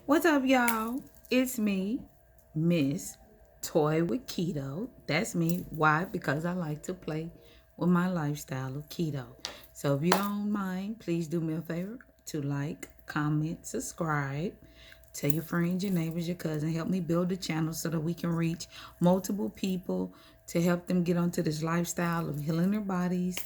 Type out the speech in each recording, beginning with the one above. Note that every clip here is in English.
What's up, y'all? It's me, Miss Toy with Keto. That's me. Why? Because I like to play with my lifestyle of keto. So if you don't mind, please do me a favor to like, comment, subscribe. Tell your friends, your neighbors, your cousin. Help me build the channel so that we can reach multiple people to help them get onto this lifestyle of healing their bodies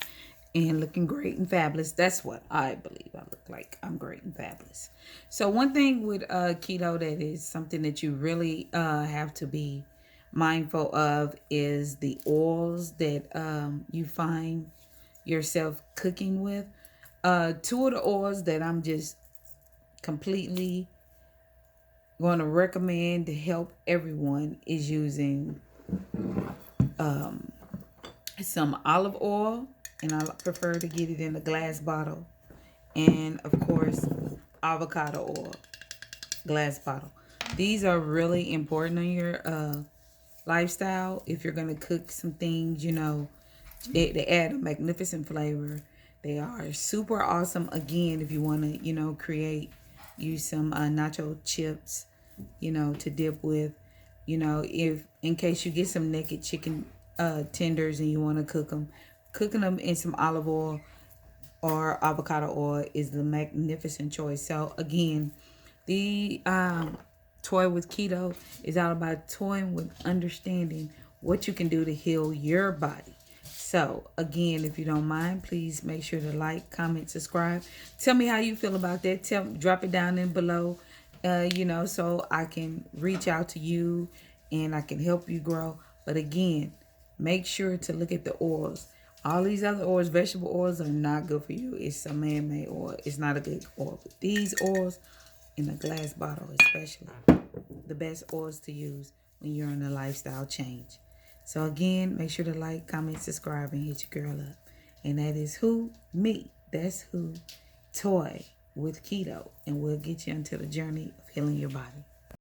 and looking great and fabulous. That's what I believe I look like. I'm great and fabulous. So one thing with keto that is something that you really have to be mindful of is the oils that you find yourself cooking with. Two of the oils that I'm just completely going to recommend to help everyone is using some olive oil, and I prefer to get it in a glass bottle, and of course avocado oil, glass bottle. These are really important in your lifestyle if you're going to cook some things, they add a magnificent flavor. They are super awesome again if you want to, create, use some nacho chips, to dip with, if in case you get some naked chicken tenders and you want to cook them, cooking them in some olive oil or avocado oil is the magnificent choice. So again, the toy with keto is all about toying with understanding what you can do to heal your body. So again, if you don't mind, please make sure to like, comment, subscribe. Tell me how you feel about that. Drop it down in below, so I can reach out to you and I can help you grow. But again, make sure to look at the oils. All these other oils, vegetable oils, are not good for you. It's a man-made oil. It's not a good oil. But these oils, in a glass bottle especially, the best oils to use when you're on a lifestyle change. So again, make sure to like, comment, subscribe, and hit your girl up. And that is who? Me. That's who? Toy with Keto. And we'll get you into the journey of healing your body.